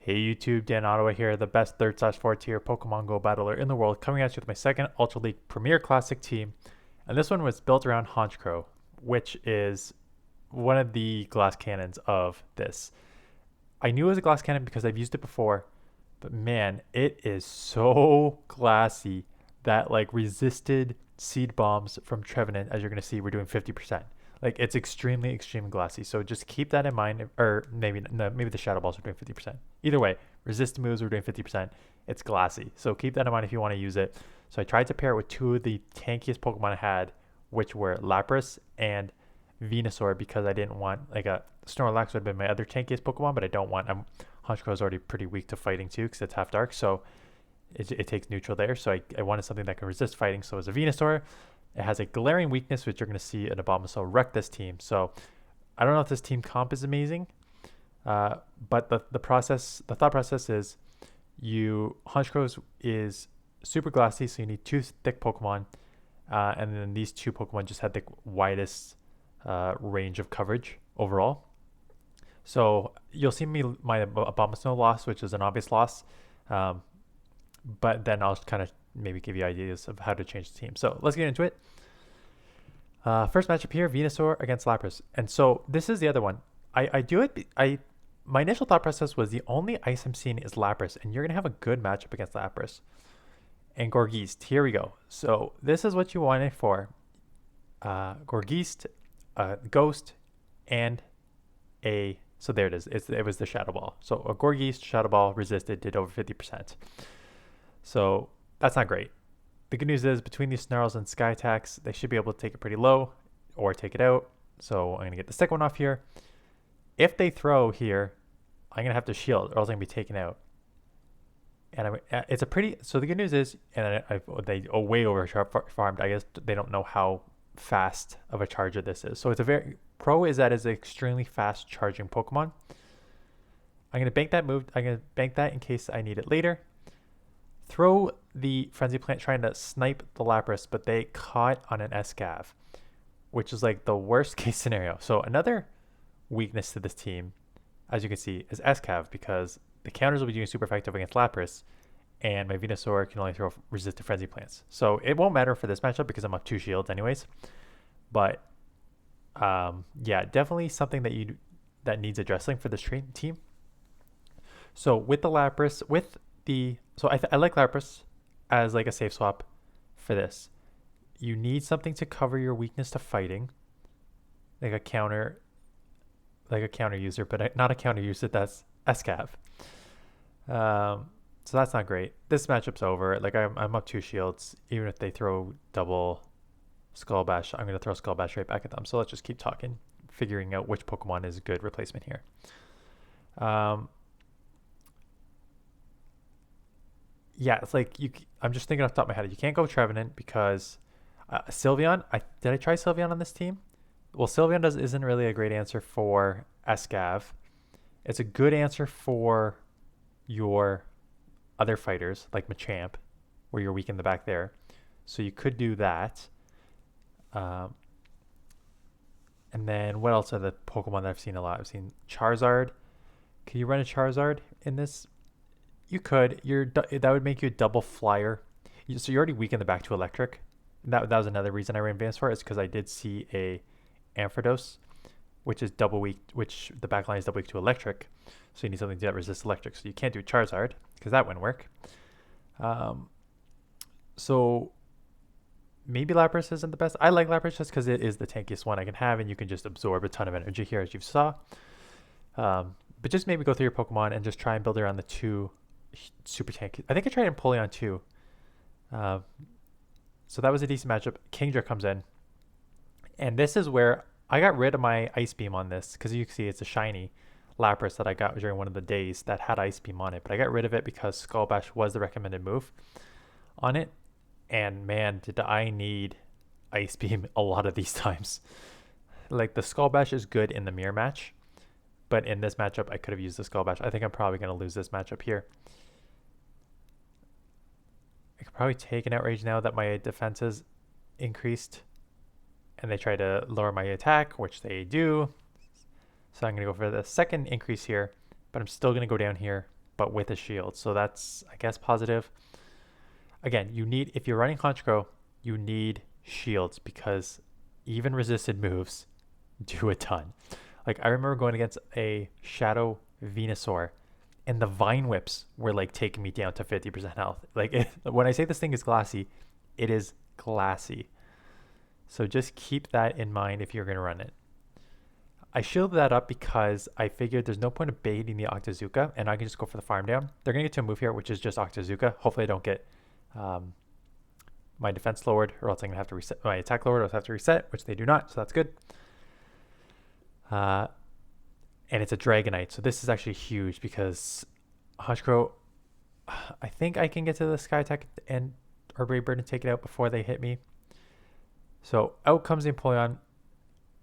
Hey YouTube, Dan Ottawa here, the best 3rd/4th tier Pokemon Go battler in the world, coming at you with my second Ultra League Premier Classic team. And this one was built around Honchkrow, which is one of the glass cannons of this. I knew it was a glass cannon because I've used it before, but man, it is so glassy that like resisted seed bombs from Trevenant, as you're going to see, we're doing 50%. Like it's extremely glassy. So just keep that in mind, or maybe no, maybe the shadow balls are doing 50%. Either way, resist moves are doing 50%. It's glassy, so keep that in mind if you want to use it. So I tried to pair it with two of the tankiest Pokemon I had, which were Lapras and Venusaur, because I didn't want like a Snorlax would have been my other tankiest Pokemon, but I don't want. Honchkrow is already pretty weak to fighting too because it's half dark, so it takes neutral there. So I wanted something that can resist fighting. So it was a Venusaur. It has a glaring weakness, which you're going to see an Abomasnow wreck this team. So I don't know if this team comp is amazing, but the thought process is Honchkrow is super glassy, so you need two thick Pokemon, and then these two Pokemon just had the widest range of coverage overall. So you'll see my Abomasnow loss, which is an obvious loss, um, but then I'll kind of maybe give you ideas of how to change the team. So let's get into it. First matchup here, Venusaur against Lapras. And so this is the other one. I do it. My initial thought process was the only ice I'm seeing is Lapras, and you're gonna have a good matchup against Lapras. And Gorgeist, here we go. So this is what you want it for. Gorgeist, Ghost, and so there it is. It was the Shadow Ball. So a Gorgeist Shadow Ball resisted, did over 50%. So that's not great. The good news is between these Snarls and Sky Attacks, they should be able to take it pretty low or take it out. So I'm going to get the second one off here. If they throw here, I'm going to have to shield or else I'm going to be taken out. And it's a pretty, so the good news is, and they way over farmed. I guess they don't know how fast of a charger this is. So it's pro is that it's an extremely fast charging Pokemon. I'm going to bank that move. I'm going to bank that in case I need it later. Throw the Frenzy Plant trying to snipe the Lapras, but they caught on an Escav, which is like the worst case scenario. So another weakness to this team, as you can see, is Escav, because the counters will be doing super effective against Lapras, and my Venusaur can only throw resistant Frenzy Plants. So it won't matter for this matchup because I'm up 2 shields anyways. But yeah, definitely something that needs addressing for this team. So with the Lapras, I like Lapras as like a safe swap for this. You need something to cover your weakness to fighting, like a counter user, but not a counter user that's Escav. So that's not great. This matchup's over. Like I'm up 2 shields. Even if they throw double Skull Bash, I'm gonna throw Skull Bash right back at them. So let's just keep talking, figuring out which Pokemon is a good replacement here. Yeah, it's like I'm just thinking off the top of my head. You can't go Trevenant because Sylveon. Did I try Sylveon on this team? Well, Sylveon isn't really a great answer for Escav. It's a good answer for your other fighters like Machamp, where you're weak in the back there. So you could do that. And then what else are the Pokemon that I've seen a lot? I've seen Charizard. Can you run a Charizard in this? You could. That would make you a double flyer. So you're already weak in the back to electric. That was another reason I ran Venusaur, is because I did see a Ampharos, which is double weak, which the back line is double weak to electric. So you need something that resists electric. So you can't do Charizard because that wouldn't work. So maybe Lapras isn't the best. I like Lapras just because it is the tankiest one I can have, and you can just absorb a ton of energy here, as you saw. But just maybe go through your Pokemon and just try and build around the two super tanky. I think I tried Empoleon too. So that was a decent matchup. Kingdra comes in, and this is where I got rid of my Ice Beam on this, because you can see it's a shiny Lapras that I got during one of the days that had Ice Beam on it, but I got rid of it because Skull Bash was the recommended move on it. And man, did I need Ice Beam a lot of these times. Like the Skull Bash is good in the mirror match, but in this matchup I could have used the Skull Bash. I think I'm probably going to lose this matchup here. I could probably take an Outrage now that my defense is increased, and they try to lower my attack, which they do. So I'm going to go for the second increase here, but I'm still going to go down here but with a shield. So that's, I guess, positive. Again, if you're running Honchkrow, you need shields because even resisted moves do a ton. Like, I remember going against a Shadow Venusaur, and the Vine Whips were like taking me down to 50% health. Like, when I say this thing is glassy, it is glassy. So just keep that in mind if you're going to run it. I shielded that up because I figured there's no point of baiting the Octazooka, and I can just go for the farm down. They're going to get to a move here, which is just Octazooka. Hopefully I don't get my defense lowered, or else I'm going to have to reset my attack lowered, or else I have to reset, which they do not, so that's good. And it's a Dragonite, so this is actually huge because Honchkrow, I think I can get to the Sky Attack and or Brave Bird and take it out before they hit me. So out comes the Empoleon.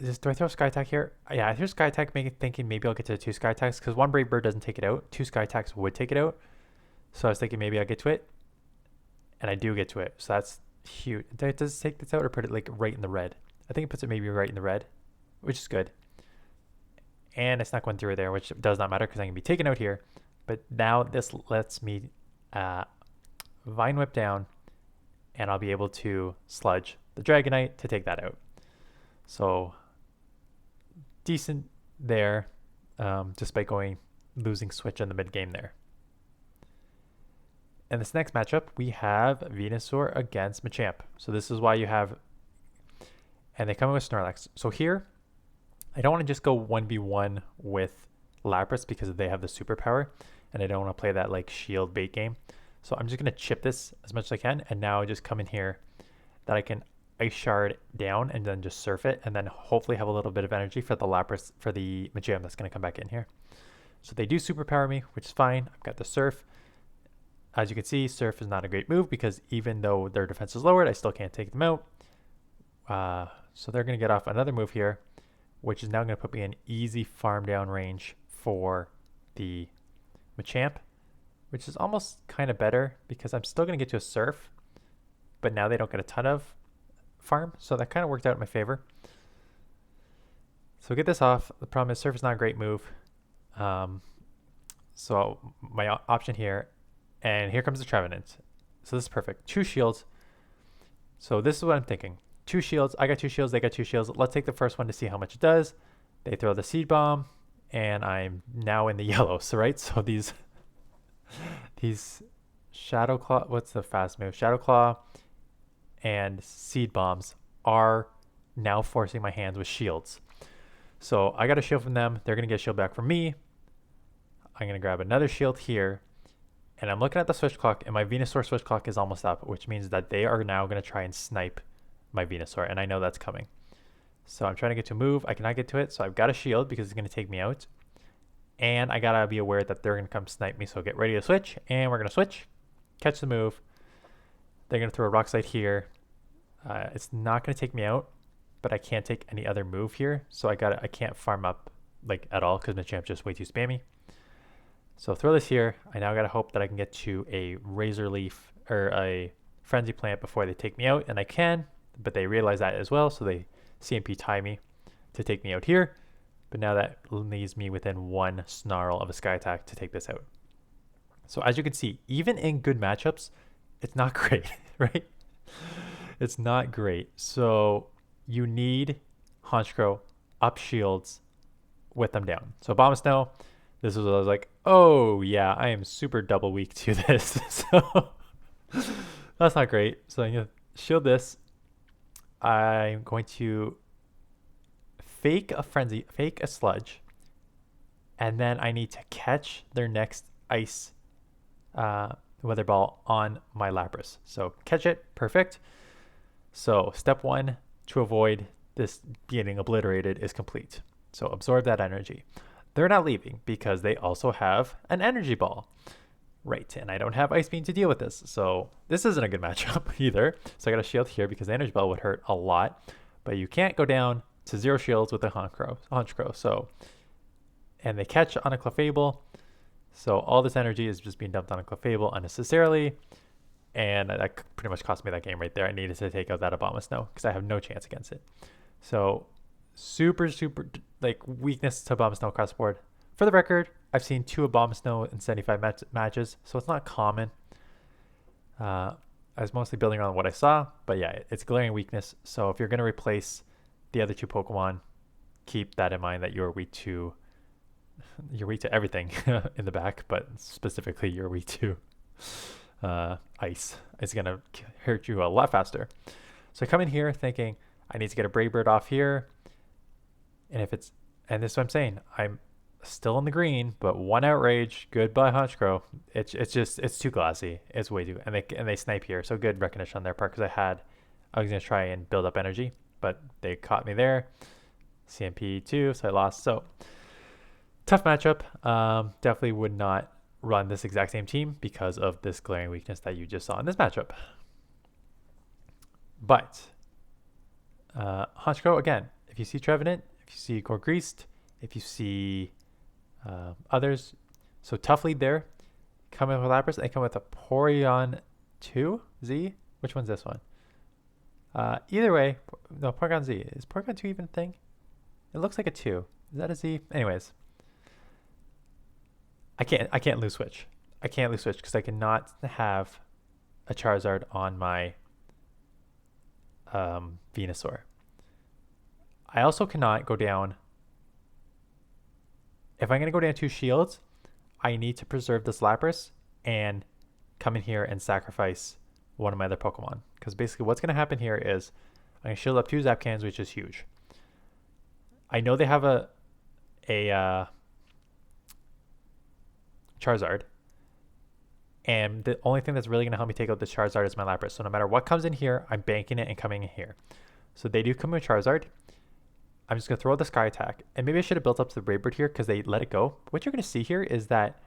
Do I throw Sky Attack here? Yeah, I threw Sky Attack, thinking maybe I'll get to the 2 Sky Attacks because 1 Brave Bird doesn't take it out. 2 Sky Attacks would take it out. So I was thinking maybe I'll get to it. And I do get to it. So that's huge. Does it take this out or put it like right in the red? I think it puts it maybe right in the red, which is good. And it's not going through there, which does not matter because I can be taken out here. But now this lets me Vine Whip down, and I'll be able to sludge the Dragonite to take that out. So decent there, despite losing switch in the mid game there. In this next matchup, we have Venusaur against Machamp. So this is why you have, and they come in with Snorlax. So here, I don't want to just go 1v1 with Lapras because they have the superpower, and I don't want to play that like shield bait game. So I'm just going to chip this as much as I can, and now just come in here that I can Ice Shard down and then just surf it, and then hopefully have a little bit of energy for the Lapras, for the Machamp that's going to come back in here. So they do superpower me, which is fine. I've got the surf. As you can see, surf is not a great move because even though their defense is lowered, I still can't take them out. So they're going to get off another move here, which is now going to put me in easy farm down range for the Machamp, which is almost kind of better because I'm still going to get to a surf, but now they don't get a ton of farm, so that kind of worked out in my favor. So get this off. The problem is surf is not a great move. So my option here, and here comes the Trevenant. So this is perfect. 2 shields. So this is what I'm thinking. 2 shields. I got 2 shields. They got 2 shields. Let's take the first one to see how much it does. They throw the Seed Bomb, and I'm now in the yellow. So right. So these Shadow Claw. What's the fast move? Shadow Claw and Seed Bombs are now forcing my hands with shields. So I got a shield from them. They're gonna get a shield back from me. I'm gonna grab another shield here. And I'm looking at the switch clock, and my Venusaur switch clock is almost up, which means that they are now going to try and snipe my Venusaur, and I know that's coming. So I'm trying to get to move. I cannot get to it, so I've got a shield because it's going to take me out. And I got to be aware that they're going to come snipe me, so get ready to switch. And we're going to switch, catch the move. They're going to throw a Rock Slide here. It's not going to take me out, but I can't take any other move here, so I can't farm up like at all because Machamp's just way too spammy. So throw this here. I now got to hope that I can get to a Razor Leaf or a Frenzy Plant before they take me out, and I can, but they realize that as well, so they CMP tie me to take me out here. But now that leaves me within 1 Snarl of a Sky Attack to take this out. So as you can see, even in good matchups, it's not great, right? It's not great. So you need Honchkrow up shields with them down. So Abomasnow, this is what I was like, oh yeah, I am super double weak to this. So that's not great. So I'm going to shield this. I'm going to fake a Frenzy, fake a Sludge, and then I need to catch their next Ice Weather Ball on my Lapras. So catch it, perfect. So step 1 to avoid this getting obliterated is complete. So absorb that energy. They're not leaving because they also have an Energy Ball. Right, and I don't have Ice Beam to deal with this. So this isn't a good matchup either. So I got a shield here because the Energy Ball would hurt a lot. But you can't go down to 0 shields with a Honchkrow. So, and they catch on a Clefable. So all this energy is just being dumped on a Clefable unnecessarily. And that pretty much cost me that game right there. I needed to take out that Abomasnow because I have no chance against it. So super like weakness to Abomasnow across the board. For the record, I've seen 2 Abomasnow in 75 matches, so it's not common. I was mostly building on what I saw, but yeah, it's glaring weakness. So if you're going to replace the other 2 Pokemon, keep that in mind that you're weak to everything in the back, but specifically you're weak to ice. It's going to hurt you a lot faster. So I come in here thinking I need to get a Brave Bird off here. And this is what I'm saying. I'm still in the green, but 1 outrage. Goodbye, Honchkrow. It's too glassy. It's way too, and they snipe here. So good recognition on their part because I was gonna try and build up energy, but they caught me there. CMP 2, so I lost. So tough matchup. Definitely would not run this exact same team because of this glaring weakness that you just saw in this matchup. But Honchkrow, again, if you see Trevenant, if you see Gorgreased, if you see others, so tough lead there. Come in with Lapras. They come with a Porygon 2Z. Which one's this one? Either way, no, Porygon Z. Is Porygon 2 even a thing? It looks like a 2. Is that a Z? Anyways, I can't lose switch. I can't lose switch because I cannot have a Charizard on my Venusaur. I also cannot go down. If I'm going to go down 2 shields, I need to preserve this Lapras and come in here and sacrifice one of my other Pokemon. Because basically what's going to happen here is I'm going to shield up 2 Zapcans, which is huge. I know they have a Charizard. And the only thing that's really going to help me take out this Charizard is my Lapras. So no matter what comes in here, I'm banking it and coming in here. So they do come with Charizard. I'm just going to throw the Sky Attack. And maybe I should have built up to the Brave Bird here because they let it go. What you're going to see here is that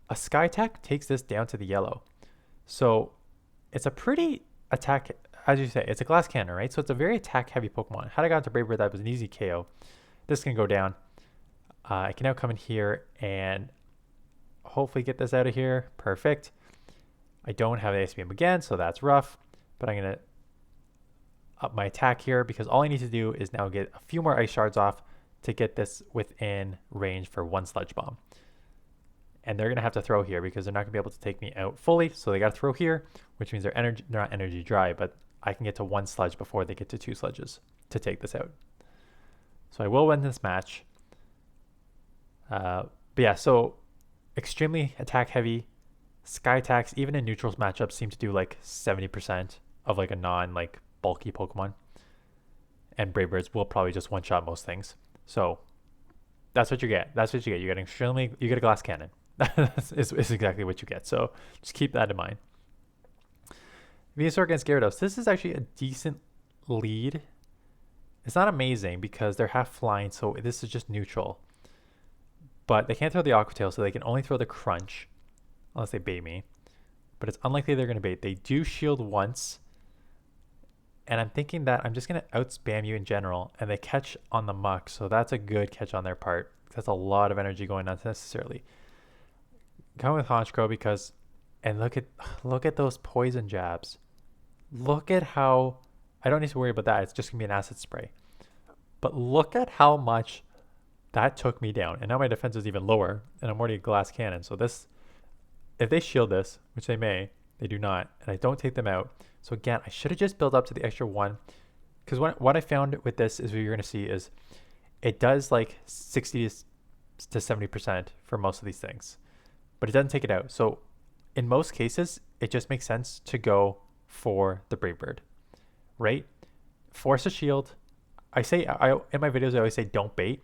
a Sky Attack takes this down to the yellow. So it's a pretty attack, as you say, it's a glass cannon, right? So it's a very attack-heavy Pokemon. Had I gotten to Brave Bird, that was an easy KO. This can go down. I can now come in here and hopefully get this out of here. Perfect. I don't have the Ice Beam again, so that's rough. But I'm going to up my attack here because all I need to do is now get a few more Ice Shards off to get this within range for 1 Sludge Bomb. And they're going to have to throw here because they're not going to be able to take me out fully. So they got to throw here, which means they're not energy dry, but I can get to 1 Sludge before they get to 2 Sludges to take this out. So I will win this match. But yeah, so extremely attack heavy. Sky attacks, even in neutrals matchups, seem to do like 70% of like a non-like bulky Pokemon. And Brave Birds will probably just one-shot most things. So that's what you get. That's what you get. You get a glass cannon. is exactly what you get. So just keep that in mind. Venusaur against Gyarados. This is actually a decent lead. It's not amazing because they're half flying, so this is just neutral. But they can't throw the Aqua Tail, so they can only throw the Crunch. Unless they bait me. But it's unlikely they're going to bait. They do shield once. And I'm thinking that I'm just going to outspam you in general. And they catch on the Muck, so that's a good catch on their part. That's a lot of energy going unnecessarily. Come with Honchkrow because... And look at those poison jabs. Look at how... I don't need to worry about that. It's just going to be an acid spray. But look at how much that took me down. And now my defense is even lower. And I'm already a glass cannon. So this... If they shield this, which they may, they do not, and I don't take them out. So again, I should have just built up to the extra 1. Because what I found with this is what you're going to see is it does like 60 to 70% for most of these things. But it doesn't take it out. So in most cases, it just makes sense to go for the Brave Bird, right? Force a shield. In my videos, I always say don't bait.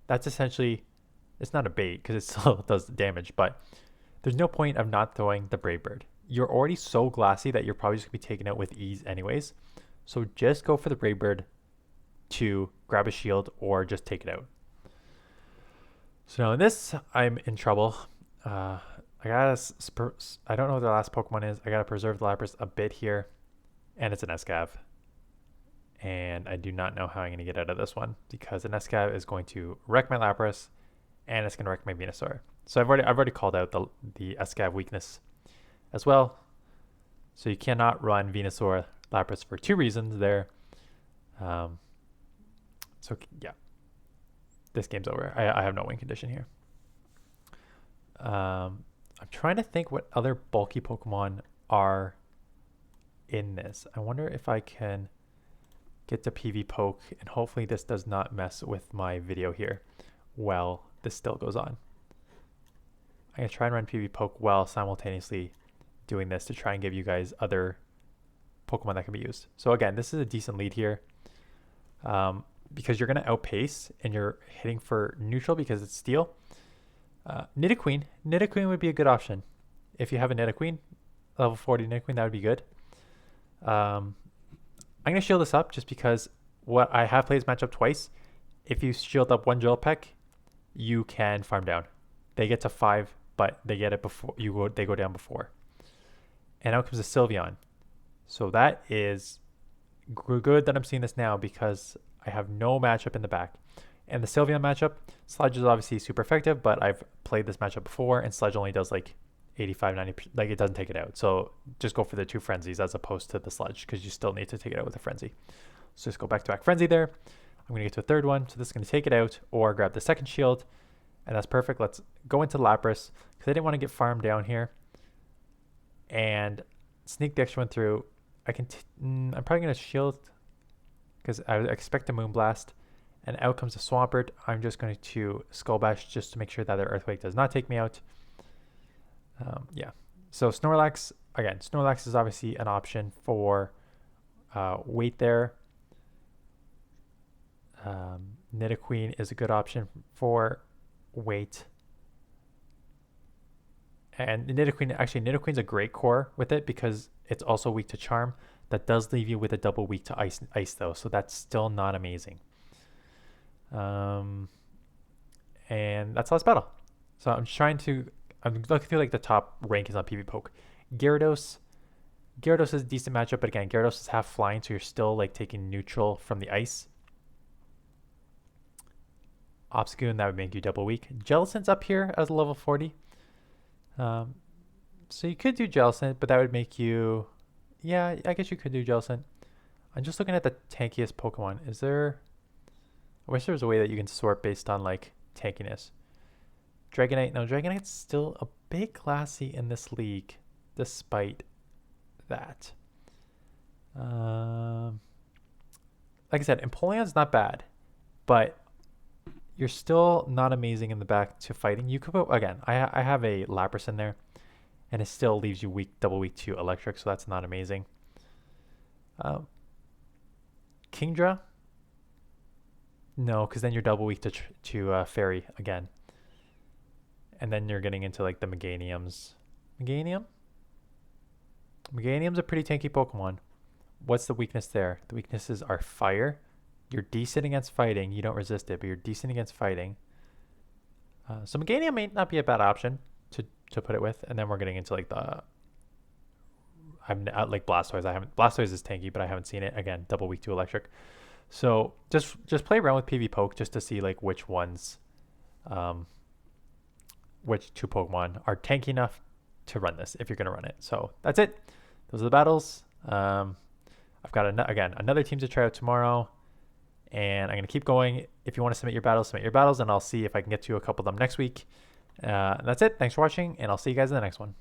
That's essentially, it's not a bait because it still does damage, but there's no point of not throwing the Brave Bird. You're already so glassy that you're probably just going to be taken out with ease anyways. So just go for the Brave Bird to grab a shield or just take it out. So now in this, I'm in trouble. I don't know what the last Pokemon is. I got to preserve the Lapras a bit here. And it's an Escav. And I do not know how I'm going to get out of this one because an Escav is going to wreck my Lapras and it's going to wreck my Venusaur. So I've already called out the Escav weakness as well. So you cannot run Venusaur Lapras for 2 reasons there. So yeah, this game's over. I have no win condition here. I'm trying to think what other bulky Pokemon are in this. I wonder if I can get to PV Poke, and hopefully this does not mess with my video here. Well, this still goes on. I'm going to try and run PV Poke while simultaneously doing this to try and give you guys other Pokemon that can be used. So again, this is a decent lead here. Because you're going to outpace and you're hitting for neutral because it's steel. Nidoqueen. Nidoqueen would be a good option. If you have a Nidoqueen, level 40 Nidoqueen, that would be good. I'm going to shield this up just because what I have played this matchup twice. If you shield up one Drill Peck, you can farm down. They get to 5, but they get it before they go down before. And out comes a Sylveon. So that is good that I'm seeing this now because I have no matchup in the back. And the Sylveon matchup, Sludge is obviously super effective, but I've played this matchup before, and Sludge only does like 85, 90%, like it doesn't take it out. So just go for the 2 Frenzies as opposed to the Sludge because you still need to take it out with a Frenzy. So just go back-to-back Frenzy there. I'm going to get to a third one, so this is going to take it out or grab the second shield, and that's perfect. Let's go into Lapras because I didn't want to get farmed down here and sneak the extra one through. I'm probably going to shield because I expect a Moonblast, and out comes a Swampert. I'm just going to Skull Bash just to make sure that their Earthquake does not take me out. Yeah. So Snorlax, again, Snorlax is obviously an option for weight there. Nidoqueen is a good option for weight. And Nidoqueen's a great core with it because it's also weak to Charm. That does leave you with a double weak to ice though, so that's still not amazing. And that's the last battle. So I'm looking through like the top rankings on PV Poke. Gyarados is a decent matchup, but again, Gyarados is half flying, so you're still like taking neutral from the ice. Obstagoon, that would make you double weak. Jellicent's up here as a level 40. So you could do Jellicent, but that would make you... Yeah, I guess you could do Jellicent. I'm just looking at the tankiest Pokemon. I wish there was a way that you can sort based on like tankiness. Dragonite. No, Dragonite's still a bit classy in this league, despite that. Like I said, Empoleon's not bad, but you're still not amazing in the back to fighting. You could put, again, I have a Lapras in there, and it still leaves you double weak to electric, so that's not amazing. Kingdra? No, because then you're double weak to Fairy again. And then you're getting into like the Meganiums. Meganium's a pretty tanky Pokemon. What's the weakness there? The weaknesses are fire. You're decent against fighting. You don't resist it, but you're decent against fighting. So Meganium may not be a bad option to put it with. And then we're getting into like I'm like Blastoise. Blastoise is tanky, but I haven't seen it. Again, double weak to electric. So just play around with PV Poke just to see like which ones, which 2 Pokemon are tanky enough to run this if you're going to run it. So that's it. Those are the battles. I've got another team to try out tomorrow, and I'm going to keep going. If you want to submit your battles, and I'll see if I can get to a couple of them next week. That's it. Thanks for watching, and I'll see you guys in the next one.